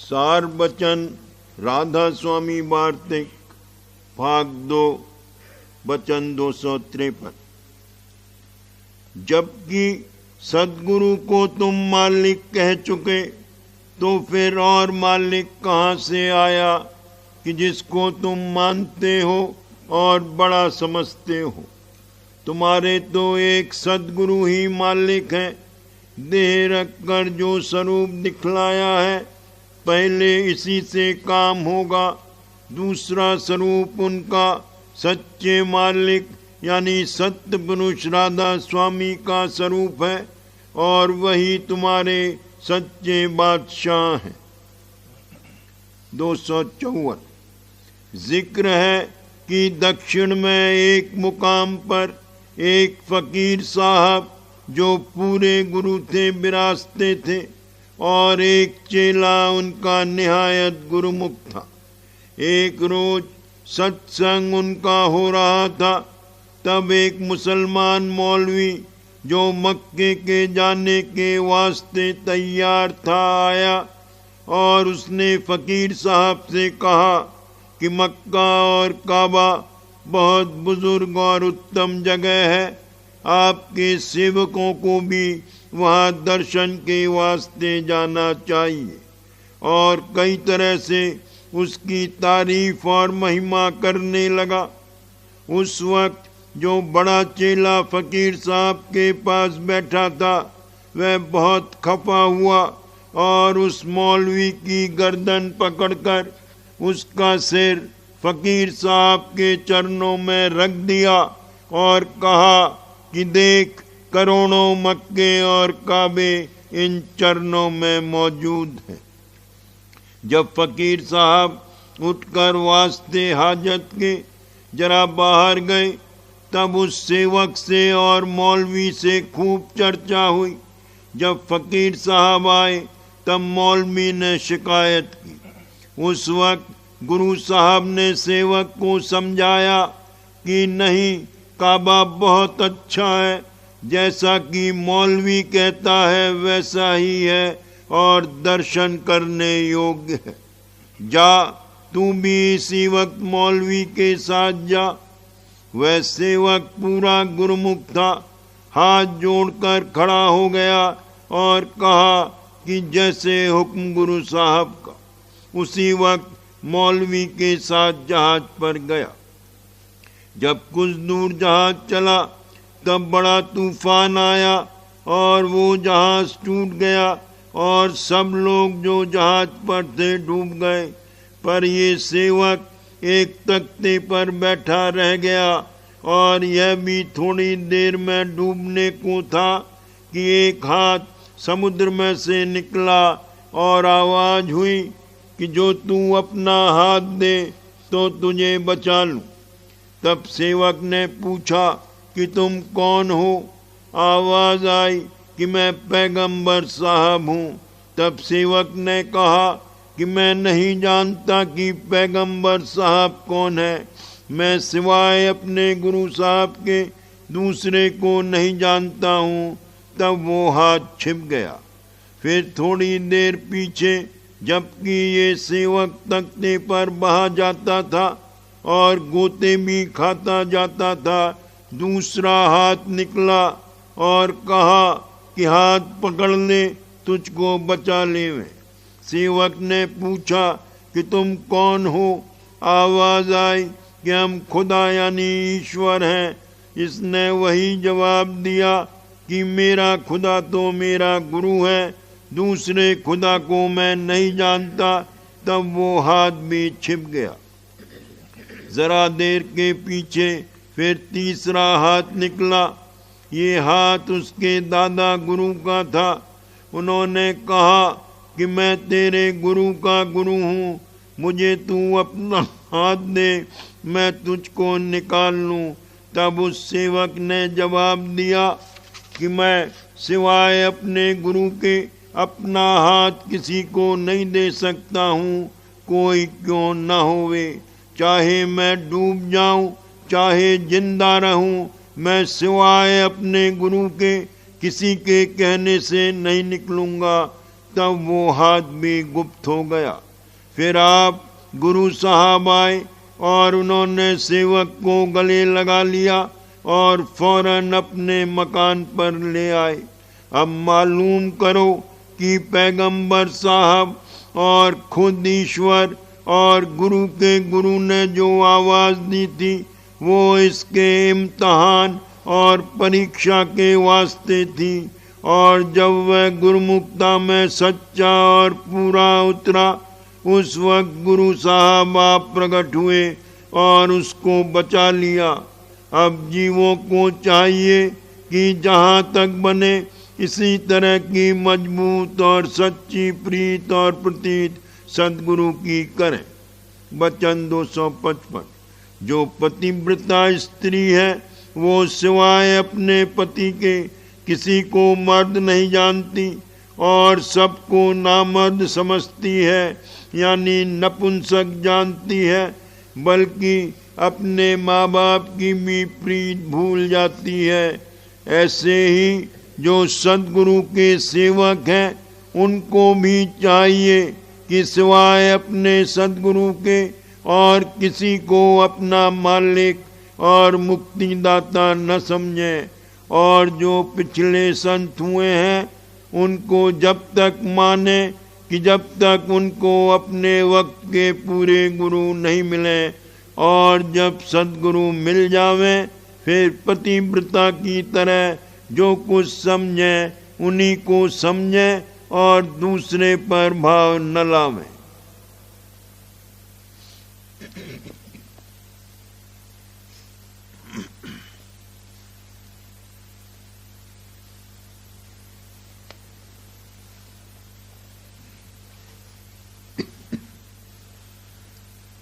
सार बचन राधा स्वामी वार्तिक भाग 2 वचन 253। जबकि सदगुरु को तुम मालिक कह चुके तो फिर और मालिक कहाँ से आया कि जिसको तुम मानते हो और बड़ा समझते हो। तुम्हारे तो एक सदगुरु ही मालिक है। देह रखकर जो स्वरूप दिखलाया है पहले इसी से काम होगा। दूसरा स्वरूप उनका सच्चे मालिक यानी सत्य पुरुष राधा स्वामी का स्वरूप है और वही तुम्हारे सच्चे बादशाह हैं। 254 जिक्र है कि दक्षिण में एक मुकाम पर एक फकीर साहब जो पूरे गुरु थे विराजते थे और एक चेला उनका निहायत गुरुमुख था। एक रोज सत्संग उनका हो रहा था, तब एक मुसलमान मौलवी जो मक्के के जाने के वास्ते तैयार था आया और उसने फकीर साहब से कहा कि मक्का और काबा बहुत बुजुर्ग और उत्तम जगह है, आपके सेवकों को भी वहाँ दर्शन के वास्ते जाना चाहिए। और कई तरह से उसकी तारीफ और महिमा करने लगा। उस वक्त जो बड़ा चेला फकीर साहब के पास बैठा था वह बहुत खफा हुआ और उस मौलवी की गर्दन पकड़कर उसका सिर फकीर साहब के चरणों में रख दिया और कहा कि देख, करोड़ों मक्के और काबे इन चरणों में मौजूद हैं। जब फकीर साहब उठकर वास्ते हाजत के जरा बाहर गए तब उस सेवक से और मौलवी से खूब चर्चा हुई। जब फकीर साहब आए तब मौलवी ने शिकायत की। उस वक्त गुरु साहब ने सेवक को समझाया कि नहीं, काबा बहुत अच्छा है, जैसा कि मौलवी कहता है वैसा ही है और दर्शन करने योग्य है। जा, तू भी इसी वक्त मौलवी के साथ जा। वह सेवक पूरा गुरुमुख था, हाथ जोड़कर खड़ा हो गया और कहा कि जैसे हुक्म गुरु साहब का। उसी वक्त मौलवी के साथ जहाज पर गया। जब कुछ दूर जहाज चला तब बड़ा तूफान आया और वो जहाज टूट गया और सब लोग जो जहाज पर थे डूब गए। पर ये सेवक एक तख्ते पर बैठा रह गया और यह भी थोड़ी देर में डूबने को था कि एक हाथ समुद्र में से निकला और आवाज हुई कि जो तू अपना हाथ दे तो तुझे बचा लूं। तब सेवक ने पूछा कि तुम कौन हो? आवाज आई कि मैं पैगंबर साहब हूँ। तब सेवक ने कहा कि मैं नहीं जानता कि पैगंबर साहब कौन है। मैं सिवाय अपने गुरु साहब के दूसरे को नहीं जानता हूँ। तब वो हाथ छिप गया। फिर थोड़ी देर पीछे जबकि ये सेवक तख्ते पर बहा जाता था और गोते भी खाता जाता था, दूसरा हाथ निकला और कहा कि हाथ पकड़ ले, तुझको बचा लेवे। सेवक ने पूछा कि तुम कौन हो? आवाज आई कि हम खुदा यानी ईश्वर हैं। इसने वही जवाब दिया कि मेरा खुदा तो मेरा गुरु है, दूसरे खुदा को मैं नहीं जानता। तब वो हाथ भी छिप गया। जरा देर के पीछे फिर तीसरा हाथ निकला। ये हाथ उसके दादा गुरु का था। उन्होंने कहा कि मैं तेरे गुरु का गुरु हूँ, मुझे तू अपना हाथ दे, मैं तुझको निकाल लूँ। तब उस सेवक ने जवाब दिया कि मैं सिवाय अपने गुरु के अपना हाथ किसी को नहीं दे सकता हूँ, कोई क्यों न होवे। चाहे मैं डूब जाऊं, चाहे जिंदा रहूं, मैं सिवाय अपने गुरु के किसी के कहने से नहीं निकलूंगा। तब वो हाथ भी गुप्त हो गया। फिर आप गुरु साहब आए और उन्होंने सेवक को गले लगा लिया और फौरन अपने मकान पर ले आए। अब मालूम करो कि पैगंबर साहब और खुद ईश्वर और गुरु के गुरु ने जो आवाज़ दी थी वो इसके इम्तहान और परीक्षा के वास्ते थी। और जब वह गुरुमुक्ता में सच्चा और पूरा उतरा, उस वक्त गुरु साहब आप प्रकट हुए और उसको बचा लिया। अब जीवों को चाहिए कि जहाँ तक बने इसी तरह की मजबूत और सच्ची प्रीत और प्रतीत सद्गुरु की करें। वचन 255। जो पतिव्रता स्त्री है वो सिवाय अपने पति के किसी को मर्द नहीं जानती और सबको नामर्द समझती है, यानी नपुंसक जानती है, बल्कि अपने माँ बाप की भी प्रीत भूल जाती है। ऐसे ही जो सद्गुरु के सेवक हैं उनको भी चाहिए कि सिवाय अपने सद्गुरु के और किसी को अपना मालिक और मुक्तिदाता न समझें। और जो पिछले संत हुए हैं उनको जब तक माने कि जब तक उनको अपने वक्त के पूरे गुरु नहीं मिले, और जब सद्गुरु मिल जावे फिर पतिव्रता की तरह जो कुछ समझे उन्हीं को समझे और दूसरे पर भाव न लावे।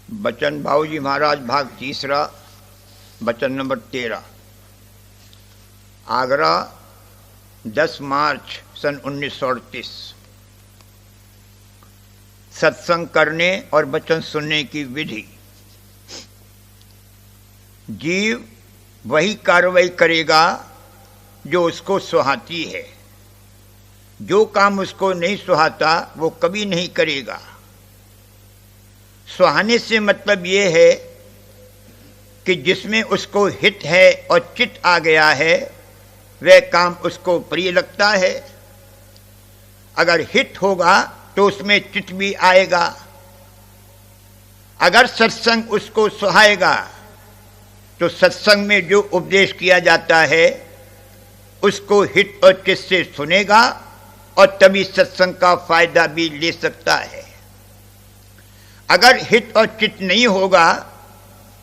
बचन भाऊजी महाराज भाग तीसरा, बचन नंबर 13। आगरा 10 मार्च सन 1938। सत्संग करने और वचन सुनने की विधि। जीव वही कार्रवाई करेगा जो उसको सुहाती है। जो काम उसको नहीं सुहाता वो कभी नहीं करेगा। सुहाने से मतलब ये है कि जिसमें उसको हित है और चित आ गया है वह काम उसको प्रिय लगता है। अगर हित होगा तो उसमें चित भी आएगा। अगर सत्संग उसको सुहाएगा तो सत्संग में जो उपदेश किया जाता है उसको हित और चित से सुनेगा और तभी सत्संग का फायदा भी ले सकता है। अगर हित और चित नहीं होगा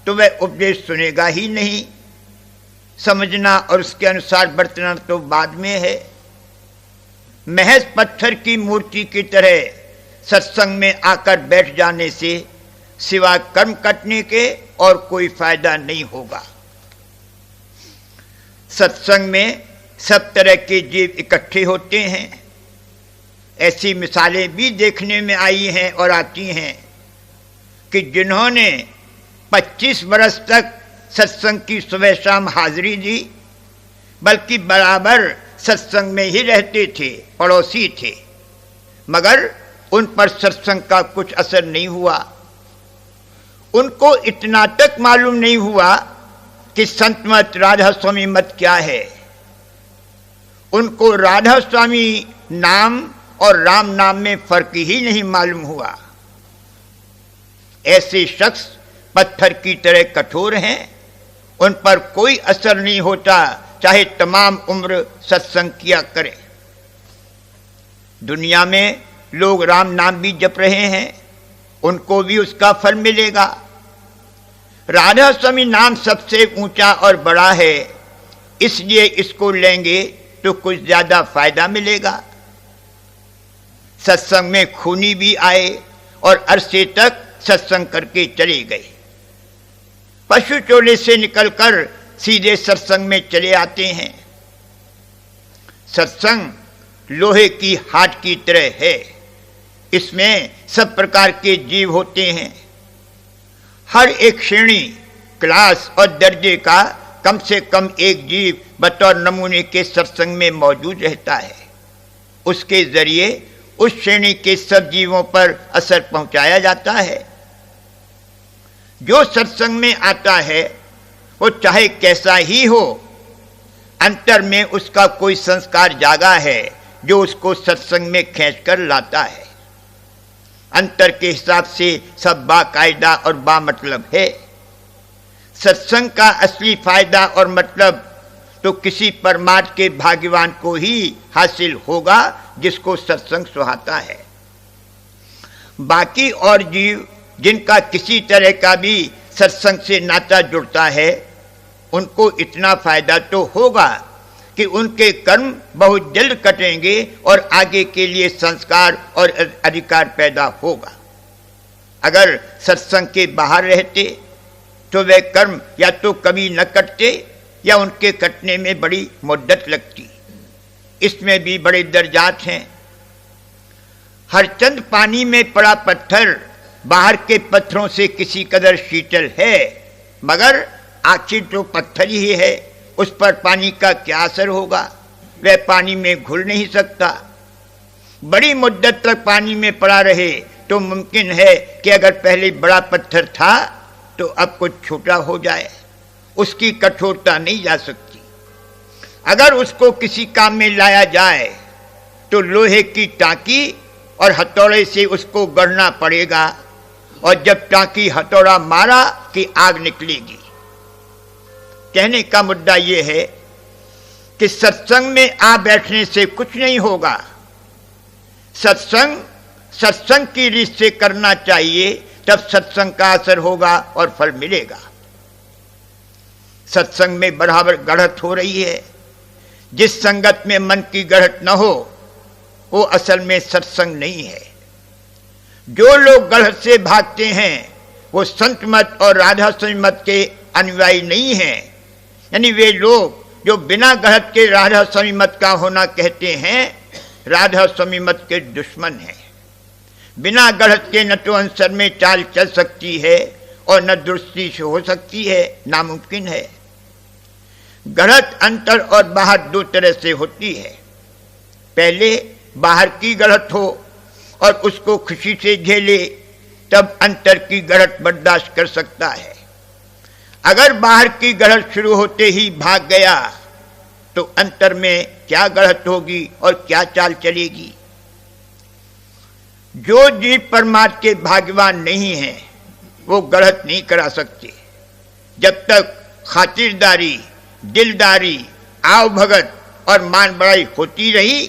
तो वह उपदेश सुनेगा ही नहीं। समझना और उसके अनुसार बरतना तो बाद में है। महज पत्थर की मूर्ति की तरह सत्संग में आकर बैठ जाने से सिवा कर्म कटने के और कोई फायदा नहीं होगा। सत्संग में सब तरह के जीव इकट्ठे होते हैं। ऐसी मिसालें भी देखने में आई हैं और आती हैं कि जिन्होंने 25 बरस तक सत्संग की सुबह शाम हाजिरी दी, बल्कि बराबर सत्संग में ही रहते थे, पड़ोसी थे, मगर उन पर सत्संग का कुछ असर नहीं हुआ। उनको इतना तक मालूम नहीं हुआ कि संत मत राधा स्वामी मत क्या है। उनको राधा स्वामी नाम और राम नाम में फर्क ही नहीं मालूम हुआ। ऐसे शख्स पत्थर की तरह कठोर हैं, उन पर कोई असर नहीं होता चाहे तमाम उम्र सत्संग किया करें। दुनिया में लोग राम नाम भी जप रहे हैं, उनको भी उसका फल मिलेगा। राधा स्वामी नाम सबसे ऊंचा और बड़ा है, इसलिए इसको लेंगे तो कुछ ज्यादा फायदा मिलेगा। सत्संग में खूनी भी आए और अरसे तक सत्संग करके चले गए। पशु चोले से निकलकर सीधे सत्संग में चले आते हैं। सत्संग लोहे की हाट की तरह है। इसमें सब प्रकार के जीव होते हैं। हर एक श्रेणी, क्लास और दर्जे का कम से कम एक जीव बतौर नमूने के सत्संग में मौजूद रहता है। उसके जरिए उस श्रेणी के सब जीवों पर असर पहुंचाया जाता है। जो सत्संग में आता है वो चाहे कैसा ही हो, अंतर में उसका कोई संस्कार जागा है जो उसको सत्संग में खींचकर लाता है। अंतर के हिसाब से सब बाकायदा और बामतलब है। सत्संग का असली फायदा और मतलब तो किसी परमार्थ के भाग्यवान को ही हासिल होगा जिसको सत्संग सुहाता है। बाकी और जीव जिनका किसी तरह का भी सत्संग से नाता जुड़ता है, उनको इतना फायदा तो होगा कि उनके कर्म बहुत जल्द कटेंगे और आगे के लिए संस्कार और अधिकार पैदा होगा। अगर सत्संग के बाहर रहते तो वे कर्म या तो कभी न कटते या उनके कटने में बड़ी मुद्दत लगती। इसमें भी बड़े दर्जात हैं। हरचंद पानी में पड़ा पत्थर बाहर के पत्थरों से किसी कदर शीतल है, मगर आखिर तो पत्थर ही है, उस पर पानी का क्या असर होगा? वह पानी में घुल नहीं सकता। बड़ी मुद्दत तक पानी में पड़ा रहे तो मुमकिन है कि अगर पहले बड़ा पत्थर था तो अब कुछ छोटा हो जाए। उसकी कठोरता नहीं जा सकती। अगर उसको किसी काम में लाया जाए तो लोहे की टांकी और हथौड़े से उसको गढ़ना पड़ेगा, और जब टांकी हथौड़ा मारा कि आग निकलेगी। कहने का मुद्दा यह है कि सत्संग में आ बैठने से कुछ नहीं होगा। सत्संग की रीत से करना चाहिए, तब सत्संग का असर होगा और फल मिलेगा। सत्संग में बराबर गढ़त हो रही है। जिस संगत में मन की गढ़त न हो वो असल में सत्संग नहीं है। जो लोग गढ़त से भागते हैं वो संत मत और राधा स्वामी मत के अनुयायी नहीं हैं। यानी वे लोग जो बिना गढ़त के राधा स्वामी मत का होना कहते हैं, राधा स्वामी मत के दुश्मन हैं। बिना गढ़त के न तो अंसर में चाल चल सकती है और न दुरुस्ती से हो सकती है, नामुमकिन है। गढ़त अंतर और बाहर दो तरह से होती है। पहले बाहर की गढ़त हो और उसको खुशी से झेले, तब अंतर की गढ़त बर्दाश्त कर सकता है। अगर बाहर की गढ़त शुरू होते ही भाग गया तो अंतर में क्या गढ़त होगी और क्या चाल चलेगी? जो जीव परमात्मा के भाग्यवान नहीं है वो गढ़त नहीं करा सकते। जब तक खातिरदारी, दिलदारी, आव भगत और मान बड़ाई होती रही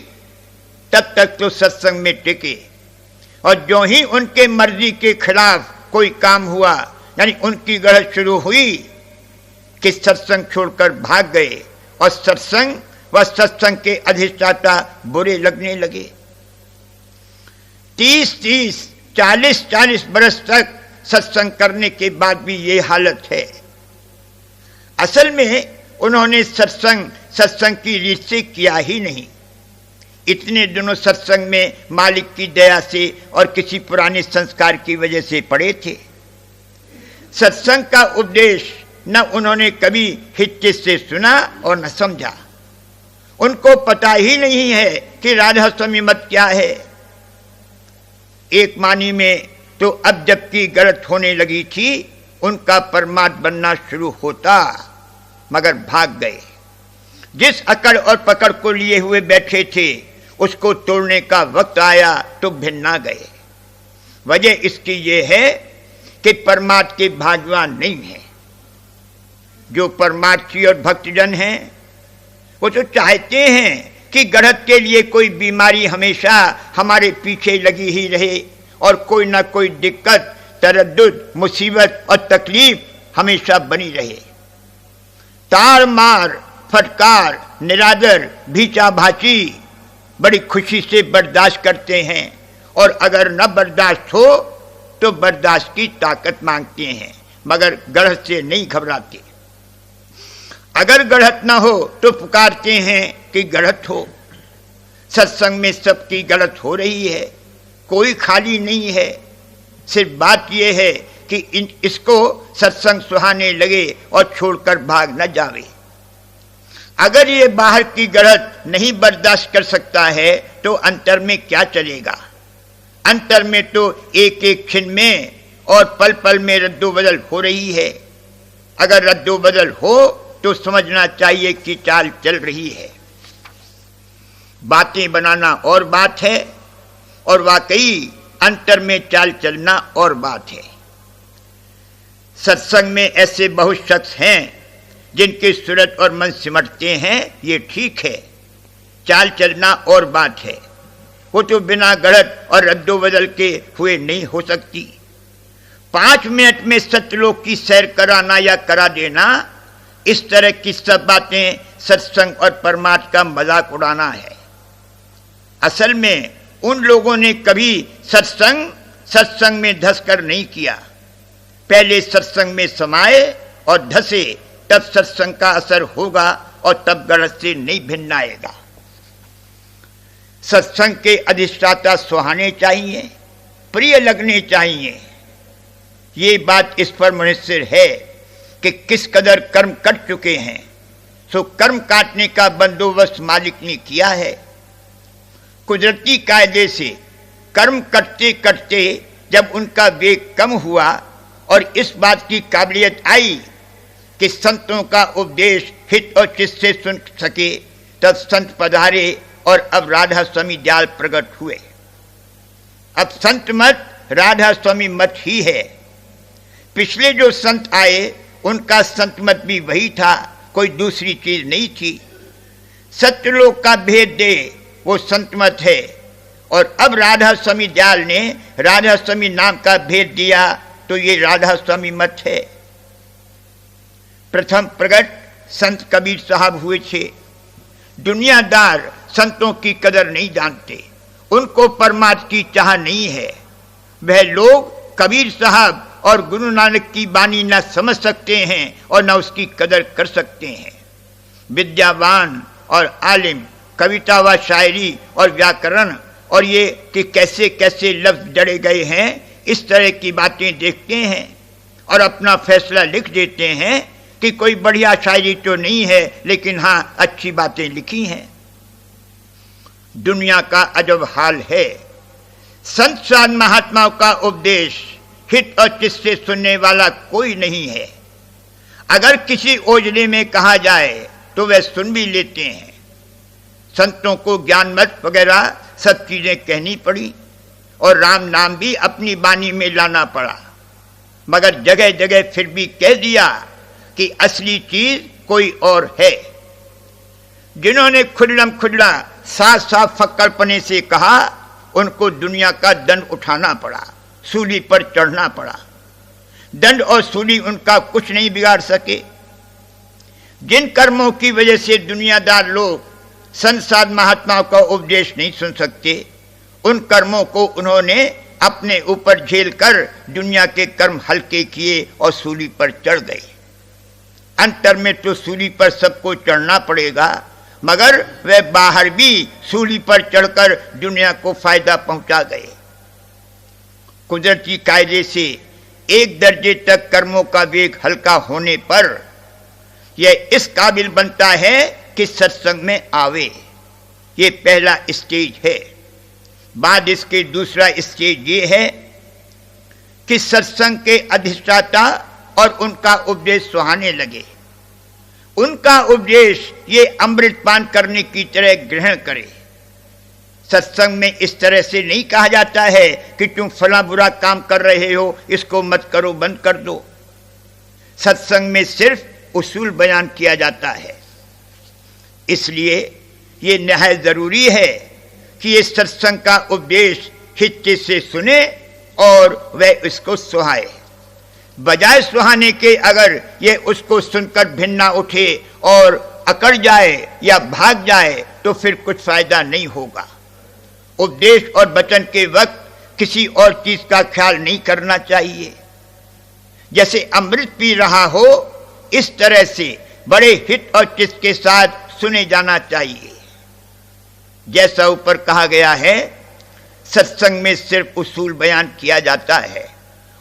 तब तक तो सत्संग में टिके, और जो ही उनके मर्जी के खिलाफ कोई काम हुआ, यानी उनकी गढ़त शुरू हुई कि सत्संग छोड़कर भाग गए और सत्संग व सत्संग के अधिष्ठाता बुरे लगने लगे। 30-30, 40-40 बरस तक सत्संग करने के बाद भी ये हालत है। असल में उन्होंने सत्संग की रीत से किया ही नहीं। इतने दिनों सत्संग में मालिक की दया से और किसी पुराने संस्कार की वजह से पड़े थे। सत्संग का उपदेश न उन्होंने कभी हिच्चे से सुना और न समझा। उनको पता ही नहीं है कि राधा स्वामी मत क्या है। एक मानी में तो अब जबकि गलत होने लगी थी उनका परमात्मा बनना शुरू होता, मगर भाग गए। जिस अकड़ और पकड़ को लिए हुए बैठे थे उसको तोड़ने का वक्त आया तो भिन्ना गए। वजह इसकी ये है कि परमात्मा के भाग्यवान नहीं है। जो परमार्थी और भक्तजन हैं वो तो चाहते हैं कि गढ़त के लिए कोई बीमारी हमेशा हमारे पीछे लगी ही रहे और कोई ना कोई दिक्कत, तरद्दुद, मुसीबत और तकलीफ हमेशा बनी रहे। तार मार, फटकार, निरादर, भीचा भाची बड़ी खुशी से बर्दाश्त करते हैं, और अगर न बर्दाश्त हो तो बर्दाश्त की ताकत मांगते हैं, मगर गढ़त से नहीं घबराते। अगर गढ़त न हो तो पुकारते हैं कि गढ़त हो। सत्संग में सबकी गलत हो रही है, कोई खाली नहीं है। सिर्फ बात यह है कि इसको सत्संग सुहाने लगे और छोड़कर भाग न जावे। अगर ये बाहर की गलत नहीं बर्दाश्त कर सकता है तो अंतर में क्या चलेगा? अंतर में तो एक एक क्षण में और पल पल में रद्दो बदल हो रही है। अगर रद्दो बदल हो तो समझना चाहिए कि चाल चल रही है। बातें बनाना और बात है और वाकई अंतर में चाल चलना और बात है। सत्संग में ऐसे बहुत शख्स हैं जिनके सूरत और मन सिमटते हैं, ये ठीक है। चाल चलना और बात है, वो तो बिना गढ़त और रद्दो बदल के हुए नहीं हो सकती। 5 मिनट में सत्यलोक की सैर कराना या करा देना, इस तरह की सब बातें सत्संग और परमार्थ का मजाक उड़ाना है। असल में उन लोगों ने कभी सत्संग में धंसकर नहीं किया। पहले सत्संग में समाये और धसे, तब सत्संग का असर होगा और तब गलत से नहीं भिन्न आएगा। सत्संग के अधिष्ठाता सुहाने चाहिए, प्रिय लगने चाहिए। ये बात इस पर मुनस्सिर है कि किस कदर कर्म कट चुके हैं, सो कर्म काटने का बंदोबस्त मालिक ने किया है। कुदरती कायदे से कर्म कटते कटते जब उनका वेग कम हुआ और इस बात की काबिलियत आई कि संतों का उपदेश हित और चित्त से सुन सके, तब संत पधारे और अब राधा स्वामी दयाल प्रकट हुए। अब संत मत राधा स्वामी मत ही है। पिछले जो संत आए उनका संत मत भी वही था, कोई दूसरी चीज नहीं थी। सत्यलोक का भेद दे वो संत मत है और अब राधा स्वामी दयाल ने राधा स्वामी नाम का भेद दिया तो ये राधा स्वामी मत है। प्रथम प्रकट संत कबीर साहब हुए थे। दुनियादार संतों की कदर नहीं जानते, उनको परमात्मा की चाह नहीं है। वह लोग कबीर साहब और गुरु नानक की बानी न समझ सकते हैं और न उसकी कदर कर सकते हैं। विद्यावान और आलिम कविता व शायरी और व्याकरण और ये कि कैसे कैसे लफ्ज जड़े गए हैं, इस तरह की बातें देखते हैं और अपना फैसला लिख देते हैं कि कोई बढ़िया शायरी तो नहीं है, लेकिन हाँ अच्छी बातें लिखी हैं। दुनिया का अजब हाल है। संत साध महात्माओं का उपदेश हित और चित्त से सुनने वाला कोई नहीं है। अगर किसी ओझले में कहा जाए तो वह सुन भी लेते हैं। संतों को ज्ञान मत वगैरह सब चीजें कहनी पड़ी और राम नाम भी अपनी बानी में लाना पड़ा, मगर जगह जगह फिर भी कह दिया कि असली चीज कोई और है। जिन्होंने खुल्लम खुल्ला साफ साफ फक्कड़पने से कहा, उनको दुनिया का दंड उठाना पड़ा, सूली पर चढ़ना पड़ा। दंड और सूली उनका कुछ नहीं बिगाड़ सके। जिन कर्मों की वजह से दुनियादार लोग संत साध महात्माओं का उपदेश नहीं सुन सकते, उन कर्मों को उन्होंने अपने ऊपर झेल कर दुनिया के कर्म हल्के किए और सूली पर चढ़ गए। अंतर में तो सूली पर सबको चढ़ना पड़ेगा, मगर वे बाहर भी सूली पर चढ़कर दुनिया को फायदा पहुंचा गए। कुदरती कायदे से एक दर्जे तक कर्मों का वेग हल्का होने पर यह इस काबिल बनता है कि सत्संग में आवे। ये पहला स्टेज है। बाद इसके दूसरा स्टेज ये है कि सत्संग के अधिष्ठाता और उनका उपदेश सुहाने लगे। उनका उपदेश ये अमृत पान करने की तरह ग्रहण करे। सत्संग में इस तरह से नहीं कहा जाता है कि तुम फला बुरा काम कर रहे हो, इसको मत करो, बंद कर दो। सत्संग में सिर्फ उसूल बयान किया जाता है। इसलिए ये निहायत जरूरी है कि ये सत्संग का उपदेश हित से सुने और वह उसको सुहाए। बजाय सुहाने के अगर ये उसको सुनकर भिन्ना उठे और अकड़ जाए या भाग जाए तो फिर कुछ फायदा नहीं होगा। उपदेश और वचन के वक्त किसी और चीज का ख्याल नहीं करना चाहिए। जैसे अमृत पी रहा हो, इस तरह से बड़े हित और चित्त के साथ सुने जाना चाहिए। जैसा ऊपर कहा गया है, सत्संग में सिर्फ उसूल बयान किया जाता है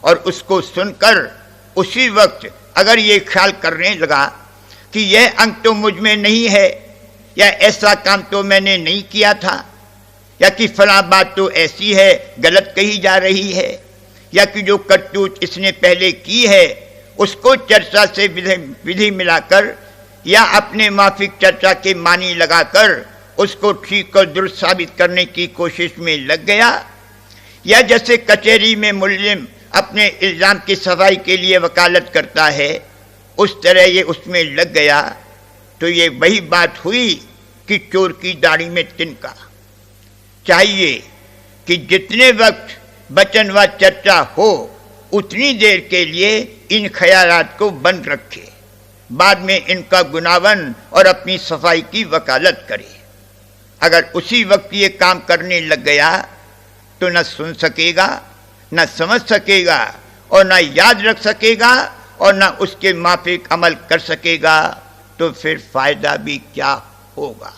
और उसको सुनकर उसी वक्त अगर ये ख्याल करने लगा कि यह अंग तो मुझ में नहीं है या ऐसा काम तो मैंने नहीं किया था या कि फला बात तो ऐसी है, गलत कही जा रही है, या कि जो करतूत इसने पहले की है उसको चर्चा से विधि मिलाकर या अपने माफिक चर्चा के मानी लगाकर उसको ठीक और दुरुस्त साबित करने की कोशिश में लग गया, या जैसे कचहरी में मुल्जिम अपने इल्जाम की सफाई के लिए वकालत करता है उस तरह ये उसमें लग गया, तो ये वही बात हुई कि चोर की दाढ़ी में तिनका। चाहिए कि जितने वक्त वचन व चर्चा हो उतनी देर के लिए इन ख्यालात को बंद रखे, बाद में इनका गुनावन और अपनी सफाई की वकालत करे। अगर उसी वक्त ये काम करने लग गया तो न सुन सकेगा, न समझ सकेगा और न याद रख सकेगा और न उसके माफिक अमल कर सकेगा, तो फिर फायदा भी क्या होगा।